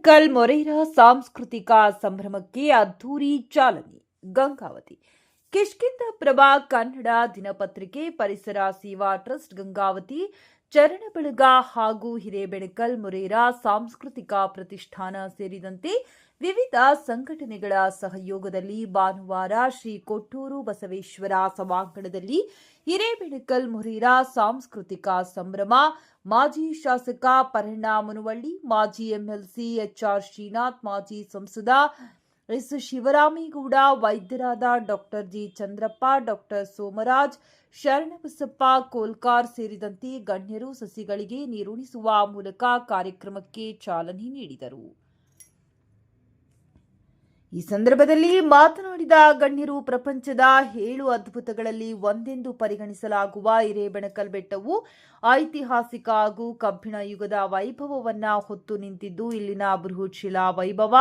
ಹಿರೇಬೆಣಕಲ್ ಮೊರೇರಾ ಸಾಂಸ್ಕೃತಿಕ ಸಂಭ್ರಮಕ್ಕೆ ಅದ್ದೂರಿ ಚಾಲನೆ. ಗಂಗಾವತಿ ಕಿಷ್ಕಿಂಧ ಕನ್ನಡ ದಿನಪತ್ರಿಕೆ, ಪರಿಸರ ಸೇವಾ ಟ್ರಸ್ಟ್ ಗಂಗಾವತಿ, ಚರಣಬಳಗ ಹಾಗೂ ಹಿರೇಬೆಣಕಲ್ ಮೊರೇರಾ ಸಾಂಸ್ಕೃತಿಕ ಪ್ರತಿಷ್ಠಾನ ಸೇರಿದಂತೆ ವಿವಿಧ ಸಂಘಟನೆಗಳ ಸಹಯೋಗದಲ್ಲಿ ಭಾನುವಾರ ಶ್ರೀ ಕೊಟ್ಟೂರು ಬಸವೇಶ್ವರ ಸಭಾಂಗಣದಲ್ಲಿ ಹಿರೇಬೆಣಕಲ್ ಮೊರೇರಾ ಸಾಂಸ್ಕೃತಿಕ ಸಂಭ್ರಮ. ಮಾಜಿ ಶಾಸಕ ಪರಣ್ಣ ಮುನವಳ್ಳಿ, ಮಾಜಿ ಎಂಎಲ್ಸಿ ಎಚ್ಆರ್ ಶ್ರೀನಾಥ್, ಮಾಜಿ ಸಂಸದ ಎಸ್ ಶಿವರಾಮೇಗೌಡ, ವೈದ್ಯರಾದ doctor G Chandrappa, doctor Somaraj, Sharanabasappa Kolkar ಸೇರಿದಂತೆ ಗಣ್ಯರು ಸಸಿಗಳಿಗೆ ನೀರುಣಿಸುವ ಮೂಲಕ ಕಾರ್ಯಕ್ರಮಕ್ಕೆ ಚಾಲನೆ ನೀಡಿದರು. ಈ ಸಂದರ್ಭದಲ್ಲಿ ಮಾತನಾಡಿದ ಗಣ್ಯರು, ಪ್ರಪಂಚದ 7 ಅದ್ಭುತಗಳಲ್ಲಿ ಒಂದೆಂದು ಪರಿಗಣಿಸಲಾಗುವ ಹಿರೇಬೆಣಕಲ್ ಬೆಟ್ಟವು ಐತಿಹಾಸಿಕ ಹಾಗೂ ಕಬ್ಬಿಣ ಯುಗದ ವೈಭವವನ್ನ ಹೊತ್ತು ನಿಂತಿದ್ದು, ಇಲ್ಲಿನ ಬೃಹತ್ ಶಿಲಾ ವೈಭವ,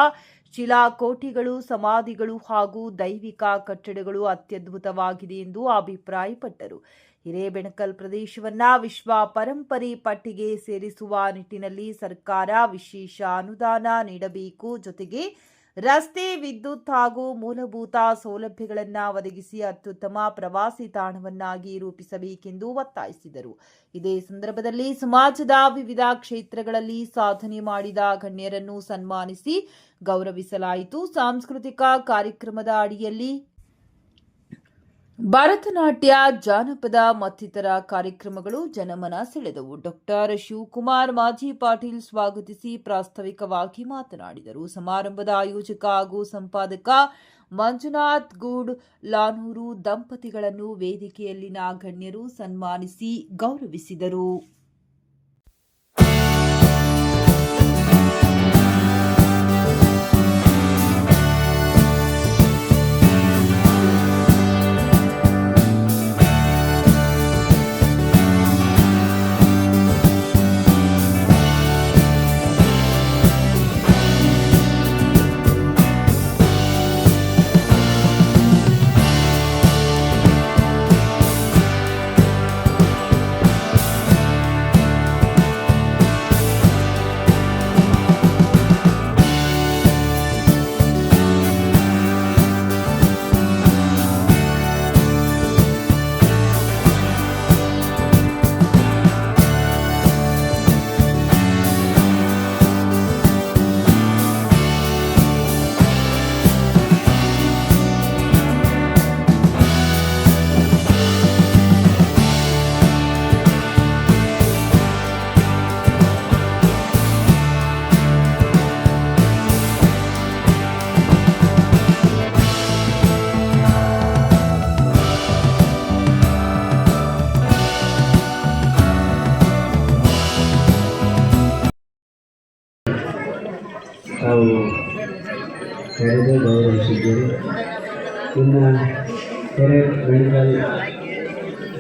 ಶಿಲಾಕೋಟೆಗಳು, ಸಮಾಧಿಗಳು ಹಾಗೂ ದೈವಿಕ ಕಟ್ಟಡಗಳು ಅತ್ಯದ್ಭುತವಾಗಿದೆ ಎಂದು ಅಭಿಪ್ರಾಯಪಟ್ಟರು. ಹಿರೇಬೆಣಕಲ್ ಪ್ರದೇಶವನ್ನ ವಿಶ್ವ ಪರಂಪರೆ ಪಟ್ಟಿಗೆ ಸೇರಿಸುವ ನಿಟ್ಟಿನಲ್ಲಿ ಸರ್ಕಾರ ವಿಶೇಷ ಅನುದಾನ ನೀಡಬೇಕು. ಜೊತೆಗೆ ರಸ್ತೆ, ವಿದ್ಯುತ್ ಹಾಗೂ ಮೂಲಭೂತ ಸೌಲಭ್ಯಗಳನ್ನು ಒದಗಿಸಿ ಅತ್ಯುತ್ತಮ ಪ್ರವಾಸಿ ತಾಣವನ್ನಾಗಿ ರೂಪಿಸಬೇಕೆಂದು ಒತ್ತಾಯಿಸಿದರು. ಇದೇ ಸಂದರ್ಭದಲ್ಲಿ ಸಮಾಜದ ವಿವಿಧ ಕ್ಷೇತ್ರಗಳಲ್ಲಿ ಸಾಧನೆ ಮಾಡಿದ ಗಣ್ಯರನ್ನು ಸನ್ಮಾನಿಸಿ ಗೌರವಿಸಲಾಯಿತು. ಸಾಂಸ್ಕೃತಿಕ ಕಾರ್ಯಕ್ರಮದ ಅಡಿಯಲ್ಲಿ ಭರತನಾಟ್ಯ, ಜಾನಪದ ಮತ್ತಿತರ ಕಾರ್ಯಕ್ರಮಗಳು ಜನಮನ ಸೆಳೆದವು. ಡಾಕ್ಟರ್ ಶಿವಕುಮಾರ್ ಮಾಜಿ ಪಾಟೀಲ್ ಸ್ವಾಗತಿಸಿ ಪ್ರಾಸ್ತಾವಿಕವಾಗಿ ಮಾತನಾಡಿದರು. ಸಮಾರಂಭದ ಆಯೋಜಕ ಹಾಗೂ ಸಂಪಾದಕ ಮಂಜುನಾಥ್ ಗೂಡ್ ಲಾನೂರು ದಂಪತಿಗಳನ್ನು ವೇದಿಕೆಯಲ್ಲಿನ ಗಣ್ಯರು ಸನ್ಮಾನಿಸಿ ಗೌರವಿಸಿದರು. ತಾವು ಕರೆದು ಗೌರವಿಸಿದ್ದೀರಿ. ಇನ್ನು ಹಿರೇಬೆಣಕಲ್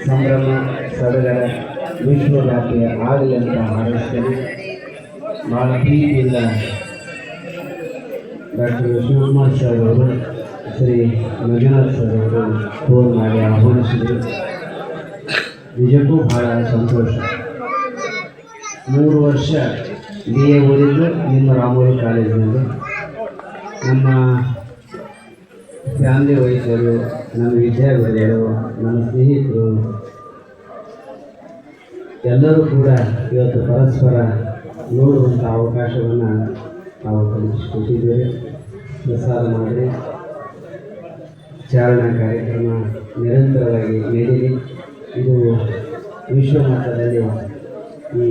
ಸಂಭ್ರಮ ಸಡಗರ ವಿಶ್ವವ್ಯಾಪಿ ಆಗಲಿ ಅಂತ ಹಾರೈಸ್ತೀನಿ. ಭಾಳ ಪ್ರೀತಿಯಿಂದ ಡಾಕ್ಟರ್ ಶಿವಕುಮಾರ್ ಸರ್ ಅವರು, ಶ್ರೀ ಮಂಜುನಾಥ್ ಸರ್ ಅವರು ಫೋನ್ ಮಾಡಿ ಆಹ್ವಾನಿಸಿದರು. ನಿಜಕ್ಕೂ ಭಾಳ ಸಂತೋಷ. 3 ವರ್ಷ BA ಓದಿದ್ದು ನಿಮ್ಮ ರಾಮೂರು ಕಾಲೇಜಿನಲ್ಲಿ. ನಮ್ಮ ಫ್ಯಾಮಿಲಿ ವೈದ್ಯರು, ನಮ್ಮ ವಿದ್ಯಾರ್ಥಿಗಳು, ನಮ್ಮ ಸ್ನೇಹಿತರು ಎಲ್ಲರೂ ಕೂಡ ಇವತ್ತು ಪರಸ್ಪರ ನೋಡುವಂಥ ಅವಕಾಶವನ್ನು ನಾವು ಕಲ್ಪಿಸಿಕೊಟ್ಟಿದ್ದೇವೆ. ಪ್ರಸಾರ ಮಾಡಿ ಚಾಲನಾ ಕಾರ್ಯಕ್ರಮ ನಿರಂತರವಾಗಿ ನೀಡಿದೆ. ಇದು ವಿಶ್ವಮಟ್ಟದಲ್ಲಿ ಈ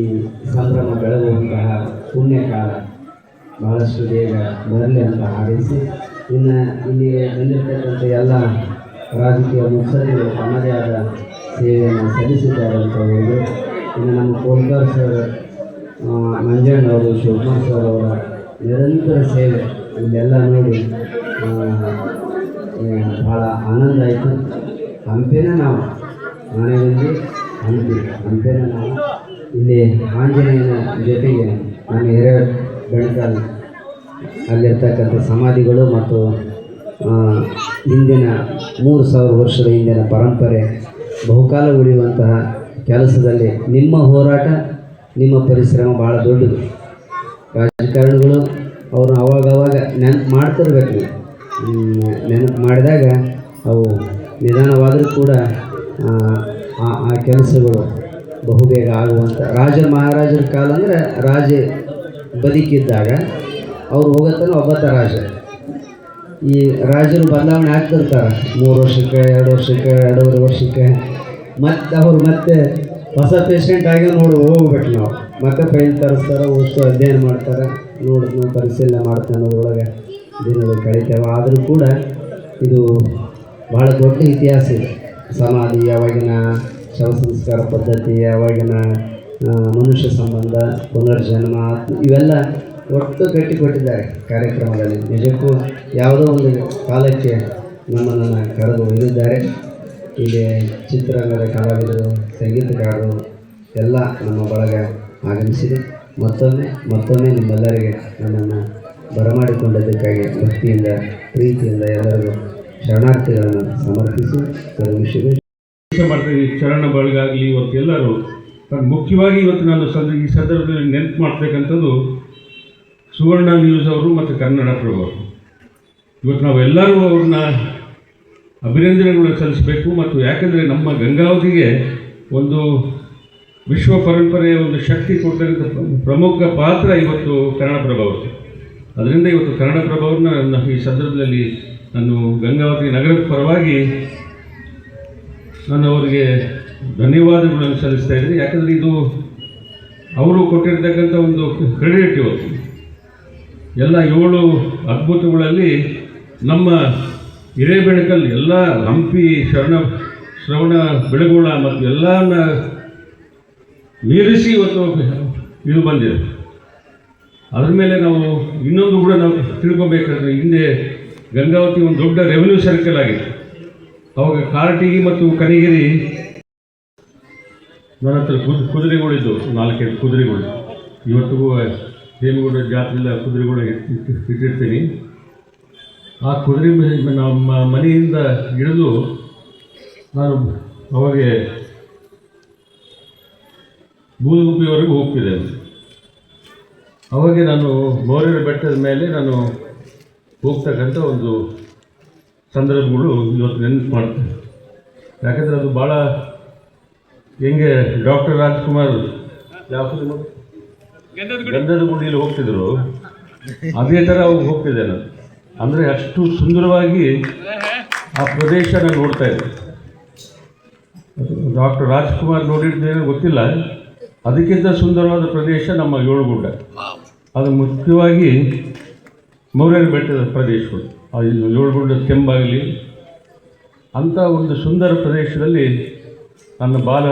ಸಂಭ್ರಮ ಬೆಳಗುವಂತಹ ಪುಣ್ಯಕಾಲ ಬಹಳಷ್ಟು ಬೇಗ ಬರಲಿ ಅಂತ ಹಾರೈಸಿ, ಇನ್ನು ಇಲ್ಲಿಗೆ ಬಂದಿರತಕ್ಕಂಥ ಎಲ್ಲ ರಾಜಕೀಯ ಮುತ್ಸದ್ದಿಗಳು ತಮ್ಮದೇ ಆದ ಸೇವೆಯನ್ನು ಸಲ್ಲಿಸಿದ್ದಾರೆ ಅಂತ ಹೇಳಿದ್ರು. ಇನ್ನು ನಮ್ಮ ಕೋಲ್ಕಾರ್ ಸರ್, ಮಂಜಣ್ಣವರು, ಶಿವಕುಮಾರ್ ಸರ್ ಅವರ ನಿರಂತರ ಸೇವೆ ಇಲ್ಲೆಲ್ಲ ನೋಡಿ ಭಾಳ ಆನಂದ ಆಯಿತು. ಹಂಪೇನ ನಾವು ಮನೆಯಲ್ಲಿ ಹಂಪೇನ ನಾವು ಇಲ್ಲಿ ಆಂಜನೇಯನ ಜೊತೆಗೆ ನಮ್ಮ ಹಿರೇಬೆಣಕಲ್ ಅಲ್ಲಿರ್ತಕ್ಕಂಥ ಸಮಾಧಿಗಳು ಮತ್ತು ಹಿಂದಿನ 3000 ವರ್ಷದ ಹಿಂದಿನ ಪರಂಪರೆ ಬಹುಕಾಲ ಉಳಿಯುವಂತಹ ಕೆಲಸದಲ್ಲಿ ನಿಮ್ಮ ಹೋರಾಟ, ನಿಮ್ಮ ಪರಿಶ್ರಮ ಭಾಳ ದೊಡ್ಡದು. ರಾಜಕಾರಣಿಗಳು ಅವ್ರನ್ನ ಅವಾಗ ನೆನಪು ಮಾಡ್ತಿರ್ಬೇಕು ನೀವು. ನೆನಪು ಮಾಡಿದಾಗ ಅವು ನಿಧಾನವಾದರೂ ಕೂಡ ಆ ಕೆಲಸಗಳು ಬಹುಬೇಗ ಆಗುವಂಥ ಮಹಾರಾಜರ ಕಾಲ ಅಂದರೆ ರಾಜ ಬದುಕಿದ್ದಾಗ ಅವ್ರು ಹೋಗತ್ತಾನೆ ಒಬ್ಬತ್ತ ರಾಜ. ಈ ರಾಜರು ಬದಲಾವಣೆ ಆಗ್ತಿರ್ತಾರೆ 3 ವರ್ಷಕ್ಕೆ 2 ವರ್ಷಕ್ಕೆ 2.5 ವರ್ಷಕ್ಕೆ. ಅವ್ರು ಮತ್ತೆ ಹೊಸ ಪೇಷಂಟ್ ಆಗಿ ಹೋಗ್ಬೇಕು ನಾವು. ಮತ್ತೆ ಫೈಲ್ ತರಿಸ್ತಾರೆ, ಅಷ್ಟು ಅಧ್ಯಯನ ಮಾಡ್ತಾರೆ, ನಾವು ಪರಿಶೀಲನೆ ಮಾಡ್ತಾರೆ, ಅನ್ನೋದ್ರೊಳಗೆ ದಿನಗಳು ಕಳೀತೇವೆ. ಆದರೂ ಕೂಡ ಇದು ಭಾಳ ದೊಡ್ಡ ಇತಿಹಾಸ ಇದೆ. ಸಮಾಧಿ, ಅವಾಗಿನ ಶವ ಸಂಸ್ಕಾರ ಪದ್ಧತಿ, ಅವಾಗಿನ ಮನುಷ್ಯ ಸಂಬಂಧ, ಪುನರ್ಜನ್ಮ, ಇವೆಲ್ಲ ಒಟ್ಟು ಕಟ್ಟಿಕೊಟ್ಟಿದ್ದಾರೆ ಕಾರ್ಯಕ್ರಮದಲ್ಲಿ. ನಿಜಕ್ಕೂ ಯಾವುದೋ ಒಂದು ಕಾಲಕ್ಕೆ ನಮ್ಮನ್ನು ಕರೆದು ಒಯ್ದಿದ್ದಾರೆ. ಇಲ್ಲಿ ಚಿತ್ರರಂಗದ ಕಲಾವಿದರು, ಸಂಗೀತಗಾರರು ಎಲ್ಲ ನಮ್ಮ ಬಳಗ ಆಗಮಿಸಿದೆ. ಮತ್ತೊಮ್ಮೆ ನಿಮ್ಮೆಲ್ಲರಿಗೆ ನನ್ನನ್ನು ಬರಮಾಡಿಕೊಂಡದ್ದಕ್ಕಾಗಿ ಭಕ್ತಿಯಿಂದ, ಪ್ರೀತಿಯಿಂದ ಎಲ್ಲರಿಗೂ ಶರಣಾರ್ಥಿಗಳನ್ನು ಸಮರ್ಪಿಸಿ ಮಾಡ್ತೀವಿ. ಚರಣ ಬಳಗಾಗಲಿ ಇವತ್ತೆಲ್ಲರೂ ಮುಖ್ಯವಾಗಿ ಇವತ್ತು ನಾನು ಈ ಸಂದರ್ಭದಲ್ಲಿ ನೆನಪು ಮಾಡ್ತಕ್ಕಂಥದ್ದು ಸುವರ್ಣ ನ್ಯೂಸ್ ಅವರು ಮತ್ತು ಕನ್ನಡಪ್ರಭ ಅವರು. ಇವತ್ತು ನಾವೆಲ್ಲರೂ ಅವ್ರನ್ನ ಅಭಿನಂದನೆಗಳನ್ನು ಸಲ್ಲಿಸಬೇಕು. ಮತ್ತು ಯಾಕೆಂದರೆ ನಮ್ಮ ಗಂಗಾವತಿಗೆ ಒಂದು ವಿಶ್ವ ಪರಂಪರೆಯ ಒಂದು ಶಕ್ತಿ ಕೊಡ್ತಕ್ಕಂಥ ಪ್ರಮುಖ ಪಾತ್ರ ಇವತ್ತು ಕನ್ನಡಪ್ರಭ ಅವರು. ಅದರಿಂದ ಇವತ್ತು ಕನ್ನಡಪ್ರಭ ಅವ್ರನ್ನ ಈ ಸಂದರ್ಭದಲ್ಲಿ ನಾನು ಗಂಗಾವತಿ ನಗರದ ಪರವಾಗಿ ನಾನು ಅವರಿಗೆ ಧನ್ಯವಾದಗಳನ್ನು ಸಲ್ಲಿಸ್ತಾ ಇದ್ದೀನಿ. ಯಾಕಂದರೆ ಇದು ಅವರು ಕೊಟ್ಟಿರ್ತಕ್ಕಂಥ ಒಂದು ಕ್ರೆಡಿಟ್. ಇವತ್ತು ಎಲ್ಲ 7 ಅದ್ಭುತಗಳಲ್ಲಿ ನಮ್ಮ ಹಿರೇಬೆಳಕಲ್ ಎಲ್ಲ ಹಂಪಿ, ಶ್ರವಣ ಬೆಳಗೊಳ ಮತ್ತು ಎಲ್ಲನ ಮೀರಿಸಿ ಇವತ್ತು ಇದು ಬಂದಿದೆ. ಅದ್ರ ಮೇಲೆ ನಾವು ಇನ್ನೊಂದು ಕೂಡ ನಾವು ತಿಳ್ಕೊಬೇಕಾದ್ರೆ, ಹಿಂದೆ ಗಂಗಾವತಿ ಒಂದು ದೊಡ್ಡ ರೆವೆನ್ಯೂ ಸರ್ಕಲ್ ಆಗಿದೆ. ಅವಾಗ ಕಾರಟಗಿ ಮತ್ತು ಕನಿಗಿರಿ ನನ್ನ ಹತ್ರ ಕುದುರೆಗಳಿದ್ದು 4 ಕುದುರೆಗಳು. ಇವತ್ತಿಗೂ ದೇವಿಗೌಡ ಜಾತ್ರೆಲ್ಲ ಕುದುರೆಗಳು ಇಟ್ಟಿರ್ತೀನಿ. ಆ ಕುದುರೆ ನಮ್ಮ ಮನೆಯಿಂದ ಇಳಿದು ನಾನು ಅವಾಗ ಬೂದುಗುಪ್ಪಿವರೆಗೂ ಹೋಗ್ತಿದ್ದೆ. ಅವಾಗೆ ನಾನು ಮೌರ್ಯರ ಬೆಟ್ಟದ ಮೇಲೆ ನಾನು ಹೋಗ್ತಕ್ಕಂಥ ಒಂದು ಸಂದರ್ಭಗಳು ಇವತ್ತು ನೆನಪು ಮಾಡ್ತೇನೆ. ಯಾಕಂದರೆ ಅದು ಭಾಳ ಹೆಂಗೆ ಡಾಕ್ಟರ್ ರಾಜ್ಕುಮಾರ್ ಗಂಧದ ಗುಂಡಿಯಲ್ಲಿ ಹೋಗ್ತಿದ್ರು, ಅದೇ ಥರ ಹೋಗ್ತಿದ್ದೆ ನಾನು. ಅಂದರೆ ಅಷ್ಟು ಸುಂದರವಾಗಿ ಆ ಪ್ರದೇಶ ನಾನು ನೋಡ್ತಾ ಇದ್ದೆ. ಡಾಕ್ಟರ್ ರಾಜ್ಕುಮಾರ್ ನೋಡಿದ್ದೇನೋ ಗೊತ್ತಿಲ್ಲ, ಅದಕ್ಕಿಂತ ಸುಂದರವಾದ ಪ್ರದೇಶ ನಮ್ಮ ಏಳುಗುಡ್ಡ. ಅದು ಮುಖ್ಯವಾಗಿ ಮೌರ್ಯರ ಬೆಟ್ಟದ ಪ್ರದೇಶಗಳು. ಏಳುಗುಡ್ಡ ಕೆಂಬಾಗಲಿ ಅಂಥ ಒಂದು ಸುಂದರ ಪ್ರದೇಶದಲ್ಲಿ ನನ್ನ ಬಾಲ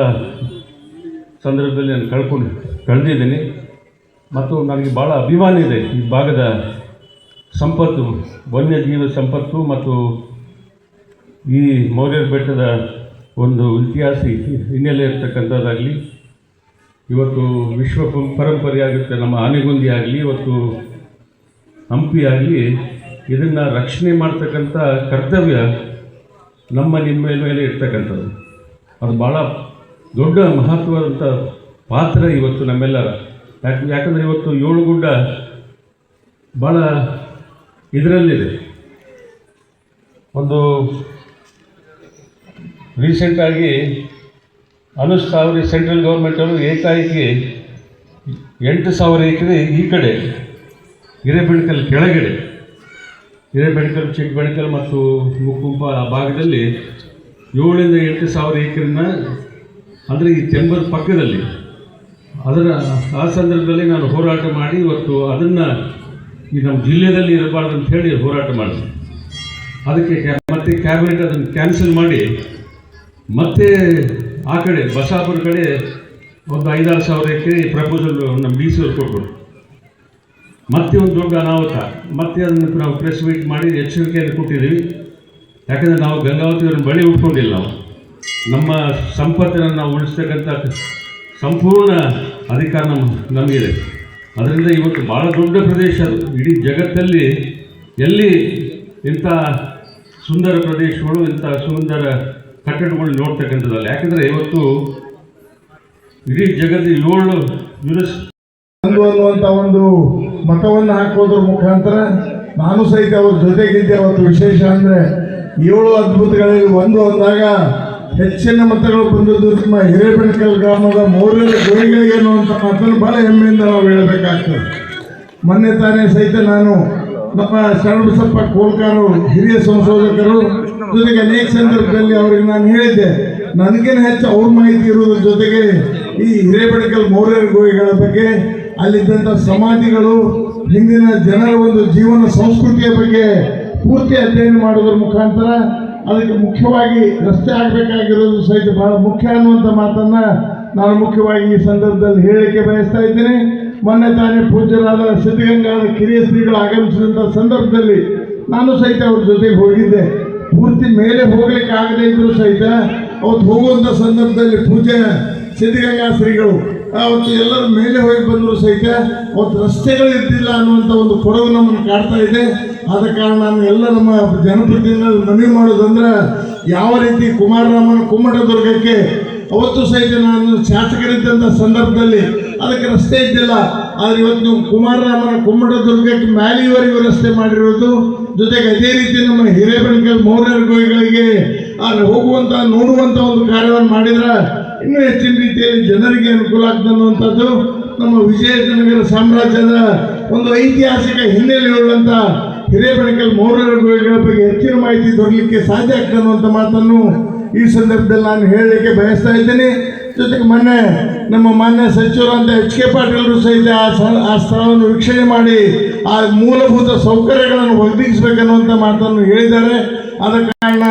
ಸಂದರ್ಭದಲ್ಲಿ ನಾನು ಕಳೆದಿದ್ದೀನಿ. ಮತ್ತು ನನಗೆ ಭಾಳ ಅಭಿಮಾನ ಇದೆ ಈ ಭಾಗದ ಸಂಪತ್ತು, ವನ್ಯಜೀವ ಸಂಪತ್ತು ಮತ್ತು ಈ ಮೌರ್ಯರ ಬೆಟ್ಟದ ಒಂದು ಇತಿಹಾಸ ಹಿನ್ನೆಲೆ ಇರ್ತಕ್ಕಂಥದ್ದಾಗಲಿ, ಇವತ್ತು ವಿಶ್ವ ಪರಂಪರೆಯಾಗಿರುತ್ತೆ ನಮ್ಮ ಆನೆಗೊಂದಿ ಆಗಲಿ, ಇವತ್ತು ಹಂಪಿ ಆಗಲಿ, ಇದನ್ನು ರಕ್ಷಣೆ ಮಾಡ್ತಕ್ಕಂಥ ಕರ್ತವ್ಯ ನಿಮ್ಮ ಮೇಲೆ ಇರ್ತಕ್ಕಂಥದ್ದು. ಅದು ಭಾಳ ದೊಡ್ಡ ಮಹತ್ವದಂಥ ಪಾತ್ರ ಇವತ್ತು ನಮ್ಮೆಲ್ಲರ. ಯಾಕಂದರೆ ಇವತ್ತು ಏಳುಗುಡ್ಡ ಭಾಳ ಇದರಲ್ಲಿದೆ. ಒಂದು ರೀಸೆಂಟಾಗಿ ಅನುಷ್ಠಾನ ಸಾವರಿ ಸೆಂಟ್ರಲ್ ಗೌರ್ಮೆಂಟ್ ಅವರು ಏಕಾಏಕಿ 8,000 ಎಕರೆ ಈ ಕಡೆ ಹಿರೇಬೆಣಕಲ್ ಕೆಳಗಡೆ, ಹಿರೇಬೆಣಕಲ್, ಚಿಕ್ಕಬೆಣಕಲ್ ಮತ್ತು ಮುಕ್ಕುಂಪ ಆ ಭಾಗದಲ್ಲಿ 7,000 to 8,000 ಎಕರೆನ, ಅಂದರೆ ಈ ಚೆಂಬರ್ ಪಕ್ಕದಲ್ಲಿ, ಆ ಸಂದರ್ಭದಲ್ಲಿ ನಾನು ಹೋರಾಟ ಮಾಡಿ ಇವತ್ತು ಅದನ್ನು ಈ ನಮ್ಮ ಜಿಲ್ಲೆಯಲ್ಲಿ ಇರಬಾರ್ದು ಅಂತ ಹೇಳಿ ಹೋರಾಟ ಮಾಡಿದೆ. ಅದಕ್ಕೆ ಮತ್ತೆ ಕ್ಯಾಬಿನೆಟ್ ಅದನ್ನು ಕ್ಯಾನ್ಸಲ್ ಮಾಡಿ ಮತ್ತೆ ಆ ಕಡೆ ಬಸಾಪುರ ಕಡೆ ಒಂದು 5,000-6,000 ಎಕರೆ ಪ್ರಪೋಸಲ್ ನಮ್ಮ DC ಅವ್ರು ಕೊಟ್ಟರು. ಮತ್ತೆ ಒಂದು ದೊಡ್ಡ ಅನಾಹುತ. ಮತ್ತೆ ಅದನ್ನು ನಾವು ಪ್ರೆಸ್ ಮೀಟ್ ಮಾಡಿ ಎಚ್ಚರಿಕೆಯನ್ನು ಕೊಟ್ಟಿದ್ದೀವಿ. ಯಾಕಂದರೆ ನಾವು ಗಂಗಾವತಿಯವ್ರನ್ನ ಬಳಿ ಉಟ್ಕೊಂಡಿಲ್ಲ. ನಾವು ನಮ್ಮ ಸಂಪತ್ತನ್ನು ನಾವು ಉಳಿಸ್ತಕ್ಕಂಥ ಸಂಪೂರ್ಣ ಅಧಿಕಾರ ನಮಗಿದೆ. ಅದರಿಂದ ಇವತ್ತು ಭಾಳ ದೊಡ್ಡ ಪ್ರದೇಶ ಅದು. ಇಡೀ ಜಗತ್ತಲ್ಲಿ ಎಲ್ಲಿ ಇಂಥ ಸುಂದರ ಪ್ರದೇಶಗಳು, ಇಂಥ ಸುಂದರ ಕಟ್ಟಡಗಳು ನೋಡ್ತಕ್ಕಂಥದ್ದಲ್ಲ. ಯಾಕಂದರೆ ಇವತ್ತು ಇಡೀ ಜಗತ್ತು 7 ಅನ್ನುವಂಥ ಒಂದು ಮತವನ್ನು ಹಾಕೋದ್ರ ಮುಖಾಂತರ ನಾನು ಸಹಿತ ಅವ್ರ ಜೊತೆಗಿದ್ದೆ. ಅವತ್ತು ವಿಶೇಷ ಅಂದರೆ 7 ಅದ್ಭುತಗಳಲ್ಲಿ ಒಂದು ಅಂದಾಗ ಹೆಚ್ಚಿನ ಮತಗಳು ಬಂದದ್ದು ನಮ್ಮ ಹಿರೇಬೆಣಕಲ್ ಗ್ರಾಮದ ಮೌರ್ಯರ ಗೋಯಿಗಳಿಗೆ ಅನ್ನುವಂಥ ಮಾತನ್ನು ಭಾಳ ಹೆಮ್ಮೆಯಿಂದ ನಾವು ಹೇಳಬೇಕಾಗ್ತದೆ. ಮೊನ್ನೆ ತಾನೇ ಸಹಿತ ನಾನು ನಮ್ಮ ಶರಣಬಸಪ್ಪ ಕೋಲ್ಕಾರ್ ಹಿರಿಯ ಸಂಶೋಧಕರು ಜೊತೆಗೆ ಅನೇಕ ಸಂದರ್ಭದಲ್ಲಿ ಅವರಿಗೆ ನಾನು ಹೇಳಿದ್ದೆ, ನನಗೇನು ಹೆಚ್ಚು ಅವ್ರ ಮಾಹಿತಿ ಇರುವುದ್ರ ಜೊತೆಗೆ ಈ ಹಿರೇಬೆಣಕಲ್ ಮೌರ್ಯರ ಗೋಯಿಗಳ ಬಗ್ಗೆ, ಅಲ್ಲಿದ್ದಂಥ ಸಮಾಧಿಗಳು, ಹಿಂದಿನ ಜನರ ಒಂದು ಜೀವನ ಸಂಸ್ಕೃತಿಯ ಬಗ್ಗೆ ಪೂರ್ತಿ ಅಧ್ಯಯನ ಮಾಡೋದ್ರ ಮುಖಾಂತರ ಅದಕ್ಕೆ ಮುಖ್ಯವಾಗಿ ರಸ್ತೆ ಆಗಬೇಕಾಗಿರೋದು ಸಹಿತ ಬಹಳ ಮುಖ್ಯ ಅನ್ನುವಂಥ ಮಾತನ್ನು ನಾನು ಮುಖ್ಯವಾಗಿ ಈ ಸಂದರ್ಭದಲ್ಲಿ ಹೇಳಲಿಕ್ಕೆ ಬಯಸ್ತಾ ಇದ್ದೇನೆ. ಮೊನ್ನೆ ತಾನೇ ಪೂಜ್ಯರಾದ ಸಿದ್ಧಗಂಗಾದ ಕಿರಿಯ ಶ್ರೀಗಳು ಆಗಮಿಸಿದಂಥ ಸಂದರ್ಭದಲ್ಲಿ ನಾನು ಸಹಿತ ಅವ್ರ ಜೊತೆಗೆ ಹೋಗಿದ್ದೆ. ಪೂರ್ತಿ ಮೇಲೆ ಹೋಗ್ಲಿಕ್ಕೆ ಆಗದೇ ಇದ್ದರೂ ಸಹಿತ ಅವತ್ತು ಹೋಗುವಂಥ ಸಂದರ್ಭದಲ್ಲಿ ಪೂಜ್ಯ ಸಿದ್ಧಗಂಗಾ ಶ್ರೀಗಳು ಅವತ್ತು ಎಲ್ಲರೂ ಮೇಲೆ ಹೋಗಿ ಬಂದರೂ ಸಹಿತ ಅವತ್ತು ರಸ್ತೆಗಳು ಇರ್ತಿಲ್ಲ ಅನ್ನುವಂಥ ಒಂದು ಕೊರಗು ನಮ್ಮನ್ನು ಕಾಡ್ತಾ ಇದೆ. ಆದ ಕಾರಣ ನಾನು ಎಲ್ಲ ನಮ್ಮ ಜನಪ್ರತಿನಿಧಿಗಳು ಮನವಿ ಮಾಡೋದಂದ್ರೆ, ಯಾವ ರೀತಿ ಕುಮಾರರಾಮನ ಕುಮ್ಮಟದುರ್ಗಕ್ಕೆ ಅವತ್ತು ಸಹಿತ ನಾನು ಶಾಸಕರಿದ್ದಂಥ ಸಂದರ್ಭದಲ್ಲಿ ಅದಕ್ಕೆ ರಸ್ತೆ ಇದ್ದಿಲ್ಲ. ಆದರೆ ಇವತ್ತು ನೀವು ಕುಮಾರರಾಮನ ಕುಮ್ಮಟದುರ್ಗಕ್ಕೆ ಮ್ಯಾಲಿವರೆಗೂ ರಸ್ತೆ ಮಾಡಿರೋದು, ಜೊತೆಗೆ ಅದೇ ರೀತಿ ನಮ್ಮ ಹಿರೇಬೆಣಕಲ್ ಮೌರ್ಯರ ಗೋಯಿಗಳಿಗೆ ಅಲ್ಲಿ ಹೋಗುವಂಥ ನೋಡುವಂಥ ಒಂದು ಕಾರ್ಯವನ್ನು ಮಾಡಿದ್ರೆ ಇನ್ನೂ ಹೆಚ್ಚಿನ ರೀತಿಯಲ್ಲಿ ಜನರಿಗೆ ಅನುಕೂಲ ಆಗ್ತದೆ ಅನ್ನುವಂಥದ್ದು ನಮ್ಮ ವಿಜಯನಗರ ಸಾಮ್ರಾಜ್ಯದ ಒಂದು ಐತಿಹಾಸಿಕ ಹಿನ್ನೆಲೆಯುಳ್ಳಂಥ ಹಿರೇಬೆಣಕಲ್ ಮೌರ್ಯರ ಗೋಯಿಗಳ ಬಗ್ಗೆ ಹೆಚ್ಚಿನ ಮಾಹಿತಿ ದೊರಕಲಿಕ್ಕೆ ಸಾಧ್ಯ ಆಗ್ತದೆ ಅನ್ನುವಂಥ ಮಾತನ್ನು ಈ ಸಂದರ್ಭದಲ್ಲಿ ನಾನು ಹೇಳಲಿಕ್ಕೆ ಬಯಸ್ತಾ ಇದ್ದೇನೆ. ಜೊತೆಗೆ ಮೊನ್ನೆ ನಮ್ಮ ಮಾನ್ಯ ಸಚಿವರಂತ ಎಚ್ ಕೆ ಪಾಟೀಲರು ಸಹಿತ ಆ ಸ್ಥಳವನ್ನು ವೀಕ್ಷಣೆ ಮಾಡಿ ಆ ಮೂಲಭೂತ ಸೌಕರ್ಯಗಳನ್ನು ಒದಗಿಸಬೇಕನ್ನುವಂಥ ಮಾತನ್ನು ಹೇಳಿದ್ದಾರೆ. ಆದ ಕಾರಣ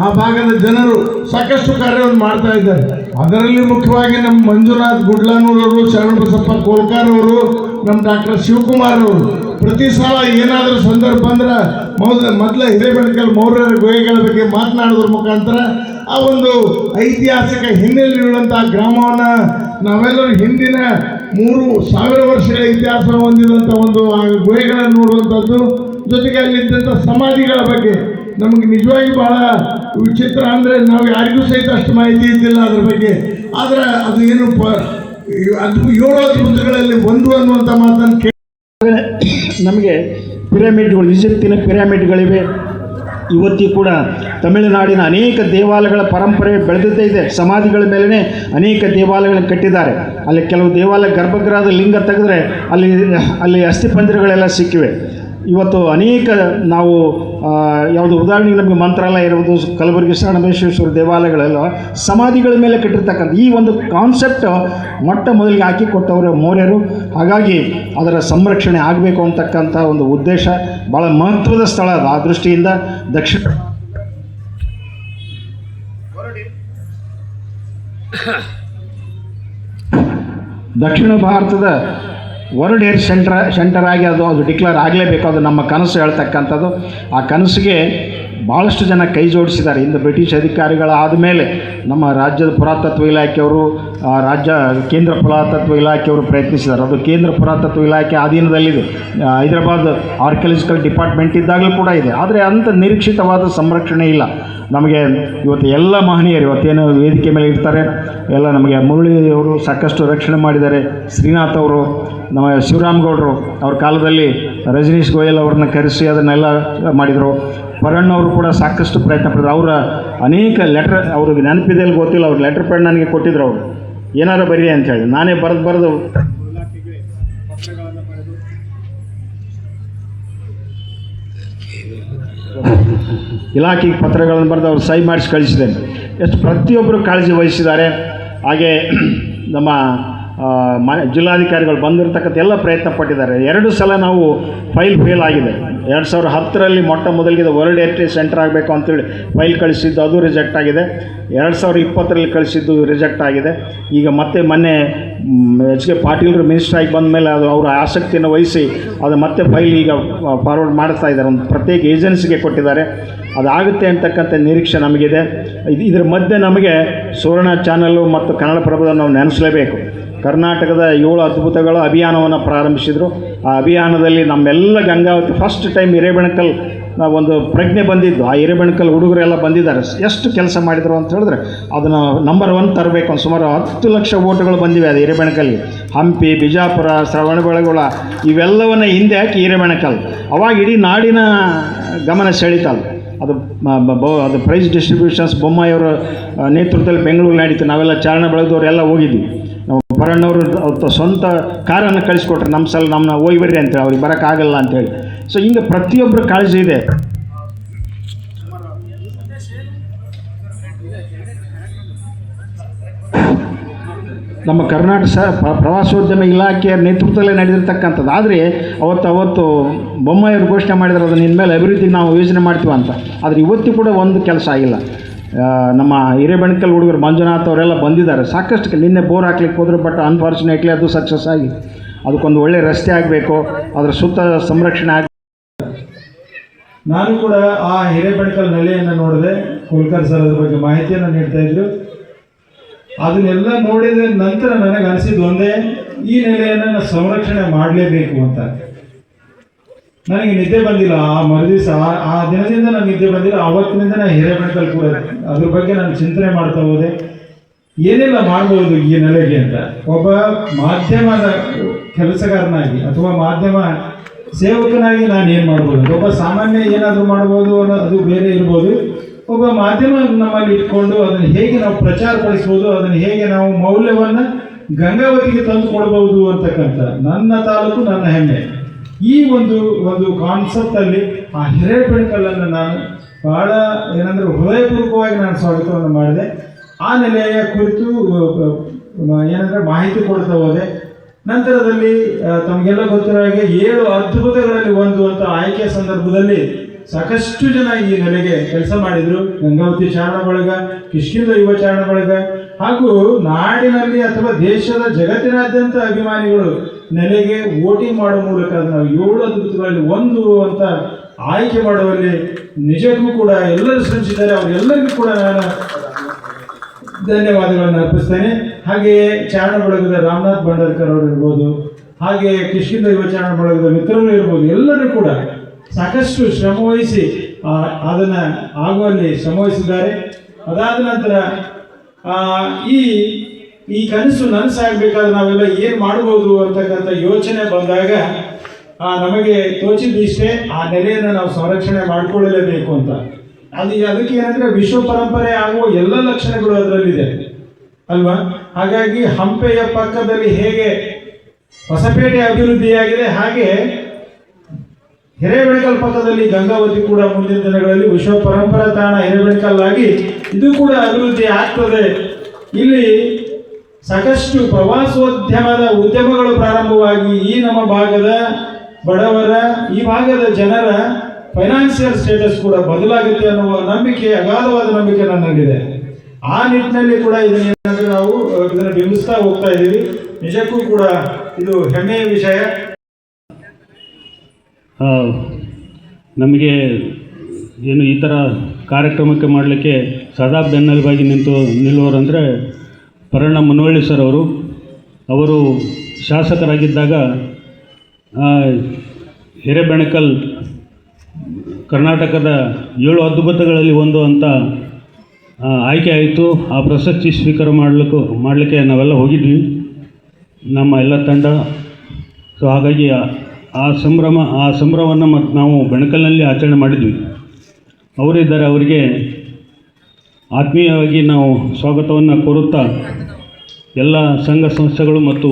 ಆ ಭಾಗದ ಜನರು ಸಾಕಷ್ಟು ಕಾರ್ಯವನ್ನು ಮಾಡ್ತಾ ಇದ್ದಾರೆ. ಅದರಲ್ಲಿ ಮುಖ್ಯವಾಗಿ ನಮ್ಮ ಮಂಜುನಾಥ್ ಗುಡ್ಲಾನೂರವರು, ಶರಣಬಸಪ್ಪ ಕೋಲ್ಕಾರ್ ಅವರು, ನಮ್ಮ ಡಾಕ್ಟರ್ ಶಿವಕುಮಾರ್ ಅವರು ಪ್ರತಿ ಸಲ ಏನಾದರೂ ಸಂದರ್ಭ ಬಂದ್ರೆ ಮೊದಲ ಹಿರೇಬೆಣಕಲ್ ಮೌರ್ಯರ ಗೋಯಿಗಳ ಬಗ್ಗೆ ಮಾತನಾಡೋದ್ರ ಮುಖಾಂತರ ಆ ಒಂದು ಐತಿಹಾಸಿಕ ಹಿನ್ನೆಲೆಯುಳ್ಳಂಥ ಗ್ರಾಮವನ್ನು ನಾವೆಲ್ಲರೂ ಹಿಂದಿನ 3000 ವರ್ಷಗಳ ಇತಿಹಾಸ ಹೊಂದಿದಂಥ ಒಂದು ಆ ಗೋಯಿಗಳನ್ನು ನೋಡುವಂಥದ್ದು, ಜೊತೆಗೆ ಅಲ್ಲಿದ್ದಂಥ ಸಮಾಧಿಗಳ ಬಗ್ಗೆ ನಮಗೆ ನಿಜವಾಗಿ ಬಹಳ ವಿಚಿತ್ರ. ಅಂದರೆ ನಾವು ಯಾರಿಗೂ ಸಹಿತ ಅಷ್ಟು ಮಾಹಿತಿ ಇದ್ದಿಲ್ಲ ಅದರ ಬಗ್ಗೆ. ಆದರೆ ಅದು ಏನು ಅದು 7 ಅದ್ಭುತಗಳಲ್ಲಿ ಒಂದು ಅನ್ನುವಂಥ ಮಾತನ್ನು ನಮಗೆ ಪಿರಮಿಡ್ಗಳು, ಈಜಿಪ್ತಿನ ಪಿರಮಿಡ್ಗಳಿವೆ. ಇವತ್ತಿಗೂ ಕೂಡ ತಮಿಳುನಾಡಿನ ಅನೇಕ ದೇವಾಲಯಗಳ ಪರಂಪರೆ ಬೆಳೆದಿದ್ದೇ ಇದೆ. ಸಮಾಧಿಗಳ ಮೇಲೇ ಅನೇಕ ದೇವಾಲಯಗಳನ್ನು ಕಟ್ಟಿದ್ದಾರೆ. ಅಲ್ಲಿ ಕೆಲವು ದೇವಾಲಯ ಗರ್ಭಗೃಹದ ಲಿಂಗ ತೆಗೆದ್ರೆ ಅಲ್ಲಿ ಅಸ್ಥಿಪಂಜರಗಳೆಲ್ಲ ಸಿಕ್ಕಿವೆ. ಇವತ್ತು ಅನೇಕ ನಾವು ಯಾವುದು ಉದಾಹರಣೆಗೆ ನಮಗೆ ಮಂತ್ರಾಲಯ ಇರುವುದು, ಕಲಬುರಗಿ ಶರಣಬಸವೇಶ್ವರ ದೇವಾಲಯಗಳೆಲ್ಲ ಸಮಾಧಿಗಳ ಮೇಲೆ ಕಟ್ಟಿರ್ತಕ್ಕಂಥ ಈ ಒಂದು ಕಾನ್ಸೆಪ್ಟ್ ಮೊಟ್ಟ ಮೊದಲಿಗೆ ಹಾಕಿಕೊಟ್ಟವರು ಮೌರ್ಯರು. ಹಾಗಾಗಿ ಅದರ ಸಂರಕ್ಷಣೆ ಆಗಬೇಕು ಅಂತಕ್ಕಂಥ ಒಂದು ಉದ್ದೇಶ ಭಾಳ ಮಹತ್ವದ ಸ್ಥಳ ಅದು. ಆ ದೃಷ್ಟಿಯಿಂದ ದಕ್ಷಿಣ ಭಾರತದ ವರ್ಲ್ಡ್ ಹೇರ್ ಸೆಂಟರ್ ಆಗಿ ಅದು ಡಿಕ್ಲೇರ್ ಆಗಲೇಬೇಕು. ಅದು ನಮ್ಮ ಕನಸು ಹೇಳ್ತಕ್ಕಂಥದ್ದು. ಆ ಕನಸಿಗೆ ಭಾಳಷ್ಟು ಜನ ಕೈ ಜೋಡಿಸಿದ್ದಾರೆ. ಇಂದು ಬ್ರಿಟಿಷ್ ಅಧಿಕಾರಿಗಳಾದ ಮೇಲೆ ನಮ್ಮ ರಾಜ್ಯದ ಪುರಾತತ್ವ ಇಲಾಖೆಯವರು, ಕೇಂದ್ರ ಪುರಾತತ್ವ ಇಲಾಖೆಯವರು ಪ್ರಯತ್ನಿಸಿದ್ದಾರೆ. ಅದು ಕೇಂದ್ರ ಪುರಾತತ್ವ ಇಲಾಖೆ ಅಧೀನದಲ್ಲಿದೆ. ಹೈದರಾಬಾದ್ ಆರ್ಕಿಯಾಲಜಿಕಲ್ ಡಿಪಾರ್ಟ್ಮೆಂಟ್ ಇದ್ದಾಗಲೂ ಕೂಡ ಇದೆ. ಆದರೆ ಅಂಥ ನಿರೀಕ್ಷಿತವಾದ ಸಂರಕ್ಷಣೆ ಇಲ್ಲ. ನಮಗೆ ಇವತ್ತು ಎಲ್ಲ ಮಹನೀಯರು ಇವತ್ತೇನು ವೇದಿಕೆ ಮೇಲೆ ಇರ್ತಾರೆ ಎಲ್ಲ ನಮಗೆ ಮುರಳಿಯವರು ಸಾಕಷ್ಟು ರಕ್ಷಣೆ ಮಾಡಿದ್ದಾರೆ. ಶ್ರೀನಾಥ್ ಅವರು, ನಮ್ಮ ಶಿವರಾಮಗೌಡರು ಅವ್ರ ಕಾಲದಲ್ಲಿ ರಜನೀಶ್ ಗೋಯಲ್ ಅವ್ರನ್ನ ಕರೆಸಿ ಅದನ್ನೆಲ್ಲ ಮಾಡಿದರು. ಪರಣ್ಣವರು ಕೂಡ ಸಾಕಷ್ಟು ಪ್ರಯತ್ನ ಪಡಿದ್ರು. ಅವರ ಅನೇಕ ಲೆಟ್ರ್ ಅವ್ರಿಗೆ ನೆನಪಿದೆ ಗೊತ್ತಿಲ್ಲ, ಅವ್ರ ಲೆಟ್ರ್ ಪ್ಯಾಡ್ ನನಗೆ ಕೊಟ್ಟಿದ್ರು. ಅವರು ಏನಾರು ಬರೀ ಅಂತೇಳಿ ನಾನೇ ಬರೆದು ಇಲಾಖೆಗೆ ಪತ್ರಗಳನ್ನು ಬರೆದು ಅವ್ರು ಸಹಿ ಮಾಡಿಸಿ ಕಳಿಸಿದ್ದೇನೆ. ಎಷ್ಟು ಪ್ರತಿಯೊಬ್ಬರು ಕಾಳಜಿ ವಹಿಸಿದ್ದಾರೆ. ಹಾಗೆ ನಮ್ಮ ಜಿಲ್ಲಾಧಿಕಾರಿಗಳು ಬಂದಿರತಕ್ಕಂಥ ಎಲ್ಲ ಪ್ರಯತ್ನ ಪಟ್ಟಿದ್ದಾರೆ. 2 ಸಲ ನಾವು ಫೇಲ್ ಆಗಿದೆ. 2010ರಲ್ಲಿ ಮೊಟ್ಟ ಮೊದಲಿಗೆ ವರ್ಲ್ಡ್ ಹೆರಿಟೇಜ್ ಸೆಂಟರ್ ಆಗಬೇಕು ಅಂತೇಳಿ ಫೈಲ್ ಕಳಿಸಿದ್ದು, ಅದು ರಿಜೆಕ್ಟ್ ಆಗಿದೆ. 2020ರಲ್ಲಿ ಕಳಿಸಿದ್ದು ರಿಜೆಕ್ಟ್ ಆಗಿದೆ. ಈಗ ಮತ್ತೆ ಮೊನ್ನೆ ಎಚ್ ಕೆ ಪಾಟೀಲರು ಮಿನಿಸ್ಟರ್ ಆಗಿ ಬಂದ ಮೇಲೆ ಅದು ಅವರ ಆಸಕ್ತಿಯನ್ನು ವಹಿಸಿ ಅದು ಮತ್ತೆ ಫೈಲ್ ಈಗ ಫಾರ್ವರ್ಡ್ ಮಾಡ್ತಾ ಇದ್ದಾರೆ. ಒಂದು ಪ್ರತ್ಯೇಕ ಏಜೆನ್ಸಿಗೆ ಕೊಟ್ಟಿದ್ದಾರೆ. ಅದಾಗುತ್ತೆ ಅಂತಕ್ಕಂಥ ನಿರೀಕ್ಷೆ ನಮಗಿದೆ. ಇದರ ಮಧ್ಯೆ ನಮಗೆ ಸುವರ್ಣ ಚಾನಲ್ಲು ಮತ್ತು ಕನ್ನಡಪ್ರಭದ ನಾವು ನೆನೆಸಲೇಬೇಕು. ಕರ್ನಾಟಕದ 7 ಅದ್ಭುತಗಳ ಅಭಿಯಾನವನ್ನು ಪ್ರಾರಂಭಿಸಿದರು. ಆ ಅಭಿಯಾನದಲ್ಲಿ ನಮ್ಮೆಲ್ಲ ಗಂಗಾವತಿ ಫಸ್ಟ್ ಟೈಮ್ ಹಿರೇಬೆಣಕಲ್ ಒಂದು ಪ್ರಜ್ಞೆ ಬಂದಿದ್ದು. ಆ ಹಿರೇಬೆಣಕಲ್ ಹುಡುಗರೆಲ್ಲ ಬಂದಿದ್ದಾರೆ. ಎಷ್ಟು ಕೆಲಸ ಮಾಡಿದರು ಅಂತ ಹೇಳಿದ್ರೆ ಅದನ್ನು ನಂಬರ್ 1 ತರಬೇಕು ಅಂತ ಸುಮಾರು 10 ಲಕ್ಷ ಓಟುಗಳು ಬಂದಿವೆ ಅದು ಹಿರೇಬೆಣಕಲ್ಗೆ. ಹಂಪಿ, ಬಿಜಾಪುರ, ಶ್ರವಣಬೆಳಗೊಳ ಇವೆಲ್ಲವನ್ನ ಹಿಂದೆ ಹಾಕಿ ಹಿರೇಬೆಣಕಲ್ ಅವಾಗ ಇಡೀ ನಾಡಿನ ಗಮನ ಸೆಳೀತಲ್ಲ. ಅದು ಪ್ರೈಸ್ ಡಿಸ್ಟ್ರಿಬ್ಯೂಷನ್ಸ್ ಬೊಮ್ಮಾಯಿಯವರ ನೇತೃತ್ವದಲ್ಲಿ ಬೆಂಗಳೂರು ನಡೀತು. ನಾವೆಲ್ಲ ಚಾರಣ ಬೆಳೆದವರೆಲ್ಲ ಹೋಗಿದ್ವಿ. ನಾವು ಪರಣ್ಣವರು ಸ್ವಂತ ಕಾರನ್ನು ಕಳಿಸ್ಕೊಟ್ರೆ ನಮ್ಮನ್ನ ಹೋಗಿ ಬರ್ರಿ ಅಂತೇಳಿ, ಅವ್ರಿಗೆ ಬರೋಕ್ಕಾಗಲ್ಲ ಅಂತೇಳಿ. ಸೊ ಹಿಂಗೆ ಪ್ರತಿಯೊಬ್ಬರ ಕಾಳಜಿ ಇದೆ. ನಮ್ಮ ಕರ್ನಾಟಕ ಪ್ರವಾಸೋದ್ಯಮ ಇಲಾಖೆಯ ನೇತೃತ್ವದಲ್ಲೇ ನಡೆದಿರ್ತಕ್ಕಂಥದ್ದು. ಆದರೆ ಅವತ್ತು ಬೊಮ್ಮಾಯಿಯವರು ಘೋಷಣೆ ಮಾಡಿದ್ರು ಅದನ್ನು ಇನ್ಮೇಲೆ ಅಭಿವೃದ್ಧಿಗೆ ನಾವು ಯೋಜನೆ ಮಾಡ್ತೀವಿ ಅಂತ. ಆದರೆ ಇವತ್ತು ಕೂಡ ಒಂದು ಕೆಲಸ ಆಗಿಲ್ಲ. ನಮ್ಮ ಹಿರೇಬೆಣಕಲ್ ಹುಡುಗರು ಮಂಜುನಾಥ್ ಅವರೆಲ್ಲ ಬಂದಿದ್ದಾರೆ. ಸಾಕಷ್ಟು ನಿನ್ನೆ ಬೋರ್ ಹಾಕ್ಲಿಕ್ಕೆ ಹೋದ್ರು, ಬಟ್ ಅನ್ಫಾರ್ಚುನೇಟ್ಲಿ ಅದು ಸಕ್ಸಸ್ ಆಗಿ ಅದಕ್ಕೊಂದು ಒಳ್ಳೆ ರಸ್ತೆ ಆಗಬೇಕು, ಅದರ ಸುತ್ತ ಸಂರಕ್ಷಣೆ ಆಗ. ನಾನು ಕೂಡ ಆ ಹಿರೇಬೆಣಕಲ್ ನೆಲೆಯನ್ನು ನೋಡಿದೆ. ಕುಲ್ಕರ್ ಸರ್ ಅದ್ರ ಬಗ್ಗೆ ಮಾಹಿತಿಯನ್ನು ನೀಡ್ತಾ ಇದ್ರು. ಅದನ್ನೆಲ್ಲ ನೋಡಿದ ನಂತರ ನನಗೆ ಅನಿಸಿದ್ದು ಒಂದೇ, ಈ ನೆಲೆಯನ್ನು ನಾನು ಸಂರಕ್ಷಣೆ ಮಾಡಲೇಬೇಕು ಅಂತ. ನನಗೆ ನಿದ್ದೆ ಬಂದಿಲ್ಲ ಆ ಮರುದಿವಸ, ಆ ದಿನದಿಂದ ನನಗೆ ನಿದ್ದೆ ಬಂದಿಲ್ಲ. ಆವತ್ತಿನಿಂದ ನಾನು ಹಿರೇಬೆಣಕಲ್ ಕೂಡ ಅದ್ರ ಬಗ್ಗೆ ನಾನು ಚಿಂತನೆ ಮಾಡ್ತಾ ಹೋದೆ, ಏನೆಲ್ಲ ಮಾಡ್ಬೋದು ಈ ನೆಲೆಗೆ ಅಂತ. ಒಬ್ಬ ಮಾಧ್ಯಮದ ಕೆಲಸಗಾರನಾಗಿ ಅಥವಾ ಮಾಧ್ಯಮ ಸೇವಕನಾಗಿ ನಾನು ಏನು ಮಾಡ್ಬೋದು, ಒಬ್ಬ ಸಾಮಾನ್ಯ ಏನಾದರೂ ಮಾಡ್ಬೋದು ಅನ್ನೋದು ಅದು ಬೇರೆ ಇರ್ಬೋದು. ಒಬ್ಬ ಮಾಧ್ಯಮ ನಮ್ಮಲ್ಲಿ ಇಟ್ಕೊಂಡು ಅದನ್ನು ಹೇಗೆ ನಾವು ಪ್ರಚಾರಪಡಿಸ್ಬೋದು, ಅದನ್ನು ಹೇಗೆ ನಾವು ಮೌಲ್ಯವನ್ನು ಗಂಗಾವತಿಗೆ ತಂದು ಕೊಡ್ಬೋದು ಅಂತಕ್ಕಂಥ ನನ್ನ ತಾಲೂಕು ನನ್ನ ಹೆಮ್ಮೆ. ಈ ಒಂದು ಕಾನ್ಸೆಪ್ಟಲ್ಲಿ ಆ ಹಿರೇಬೆಣಕಲ್ಲನ್ನು ನಾನು ಭಾಳ ಏನಂದ್ರೆ ಹೃದಯಪೂರ್ವಕವಾಗಿ ನಾನು ಸ್ವಾಗತವನ್ನು ಮಾಡಿದೆ. ಆ ನೆಲೆಯ ಕುರಿತು ಏನಂದರೆ ಮಾಹಿತಿ ಕೊಡ್ತಾ ಹೋದೆ. ನಂತರದಲ್ಲಿ ತಮಗೆಲ್ಲ ಗೊತ್ತಿರೋ ಹಾಗೆ 7 ಅದ್ಭುತಗಳಲ್ಲಿ ಒಂದು ಅಂತ ಆಯ್ಕೆ ಸಂದರ್ಭದಲ್ಲಿ ಸಾಕಷ್ಟು ಜನ ಈ ನೆಲೆಗೆ ಕೆಲಸ ಮಾಡಿದರು. ಗಂಗಾವತಿ ಚಾರಣ ಬಳಗ, ಕಿಷ್ಕಿಂಧ ಯುವ ಚಾರಣ ಬಳಗ ಹಾಗೂ ನಾಡಿನಲ್ಲಿ ಅಥವಾ ದೇಶದ ಜಗತ್ತಿನಾದ್ಯಂತ ಅಭಿಮಾನಿಗಳು ನೆಲೆಗೆ ವೋಟಿಂಗ್ ಮಾಡೋ ಮೂಲಕ ನಾವು 7 ಅದ್ಭುತಗಳಲ್ಲಿ ಒಂದು ಅಂತ ಆಯ್ಕೆ ಮಾಡುವಲ್ಲಿ ನಿಜಕ್ಕೂ ಕೂಡ ಎಲ್ಲರೂ ಶ್ರಮಿಸಿದ್ದಾರೆ. ಅವರೆಲ್ಲರಿಗೂ ಕೂಡ ನಾನು ಧನ್ಯವಾದಗಳನ್ನು ಅರ್ಪಿಸ್ತೇನೆ. ಹಾಗೆಯೇ ಚಾರಣ ಬಳಗದ ರಾಮನಾಥ್ ಭಂಡಾರ್ಕರ್ ಅವರು ಇರ್ಬೋದು, ಹಾಗೆ ಕಿಷ್ಕಿಂಧ ಯುವ ಚಾರಣ ಬಳಗದ ಮಿತ್ರರು ಇರ್ಬೋದು, ಎಲ್ಲರೂ ಕೂಡ ಸಾಕಷ್ಟು ಶ್ರಮವಹಿಸಿ ಅದನ್ನು ಆಗುವಲ್ಲಿ ಶ್ರಮವಹಿಸಿದ್ದಾರೆ. ಅದಾದ ನಂತರ ಈ ಕನಸು ನನಸಾಗಬೇಕಾದ್ರೆ ನಾವೆಲ್ಲ ಏನು ಮಾಡ್ಬೋದು ಅಂತಕ್ಕಂಥ ಯೋಚನೆ ಬಂದಾಗ ನಮಗೆ ತೋಚಿದ್ದಿಷ್ಟೇ, ಆ ನೆಲೆಯನ್ನು ನಾವು ಸಂರಕ್ಷಣೆ ಮಾಡಿಕೊಳ್ಳಲೇಬೇಕು ಅಂತ. ಅದಕ್ಕೆ ಏನಂದರೆ ವಿಶ್ವ ಪರಂಪರೆ ಆಗುವ ಎಲ್ಲ ಲಕ್ಷಣಗಳು ಅದರಲ್ಲಿದೆ ಅಲ್ವಾ. ಹಾಗಾಗಿ ಹಂಪೆಯ ಪಕ್ಕದಲ್ಲಿ ಹೇಗೆ ಹೊಸಪೇಟೆ ಅಭಿವೃದ್ಧಿಯಾಗಿದೆ, ಹಾಗೆ ಹಿರೇಬೆಣಕಲ್ ಪಕ್ಕದಲ್ಲಿ ಗಂಗಾವತಿ ಕೂಡ ಮುಂದಿನ ದಿನಗಳಲ್ಲಿ ವಿಶ್ವ ಪರಂಪರಾ ತಾಣ ಹಿರೇಬೆಣಕಲ್ ಆಗಿ ಇದು ಕೂಡ ಅಭಿವೃದ್ಧಿ ಆಗ್ತದೆ. ಇಲ್ಲಿ ಸಾಕಷ್ಟು ಪ್ರವಾಸೋದ್ಯಮದ ಉದ್ಯಮಗಳು ಪ್ರಾರಂಭವಾಗಿ ಈ ನಮ್ಮ ಭಾಗದ ಬಡವರ, ಈ ಭಾಗದ ಜನರ ಫೈನಾನ್ಷಿಯಲ್ ಸ್ಟೇಟಸ್ ಕೂಡ ಬದಲಾಗುತ್ತೆ ಅನ್ನುವ ನಂಬಿಕೆ, ಅಗಾಧವಾದ ನಂಬಿಕೆ ನನ್ನಲ್ಲಿದೆ. ಆ ನಿಟ್ಟಿನಲ್ಲಿ ಕೂಡ ಇದನ್ನೇನಾದರೂ ನಾವು ಇದನ್ನು ಬಿಂಬಿಸ್ತಾ ಹೋಗ್ತಾ ಇದ್ದೀವಿ. ನಿಜಕ್ಕೂ ಕೂಡ ಇದು ಹೆಮ್ಮೆಯ ವಿಷಯ. ನಮಗೆ ಏನು ಈ ಥರ ಕಾರ್ಯಕ್ರಮಕ್ಕೆ ಮಾಡಲಿಕ್ಕೆ ಸದಾ ಬೆನ್ನೆಲುಬಾಗಿ ನಿಲ್ಲುವರಂದರೆ ಪರಣ್ಣ ಮುನವಳ್ಳಿ ಸರ್ ಅವರು ಶಾಸಕರಾಗಿದ್ದಾಗ ಹಿರೇಬೆಣಕಲ್ ಕರ್ನಾಟಕದ 7 ಅದ್ಭುತಗಳಲ್ಲಿ ಒಂದು ಅಂತ ಆಯ್ಕೆ ಆಯಿತು. ಆ ಪ್ರಶಸ್ತಿ ಸ್ವೀಕಾರ ಮಾಡಲಿಕ್ಕೆ ನಾವೆಲ್ಲ ಹೋಗಿದ್ವಿ, ನಮ್ಮ ಎಲ್ಲ ತಂಡ. ಸೊ ಹಾಗಾಗಿ ಆ ಸಂಭ್ರಮವನ್ನು ಮತ್ತು ನಾವು ಬೆಣಕಲ್ನಲ್ಲಿ ಆಚರಣೆ ಮಾಡಿದ್ವಿ. ಅವರಿದ್ದಾರೆ, ಅವರಿಗೆ ಆತ್ಮೀಯವಾಗಿ ನಾವು ಸ್ವಾಗತವನ್ನು ಕೋರುತ್ತಾ ಎಲ್ಲ ಸಂಘ ಸಂಸ್ಥೆಗಳು ಮತ್ತು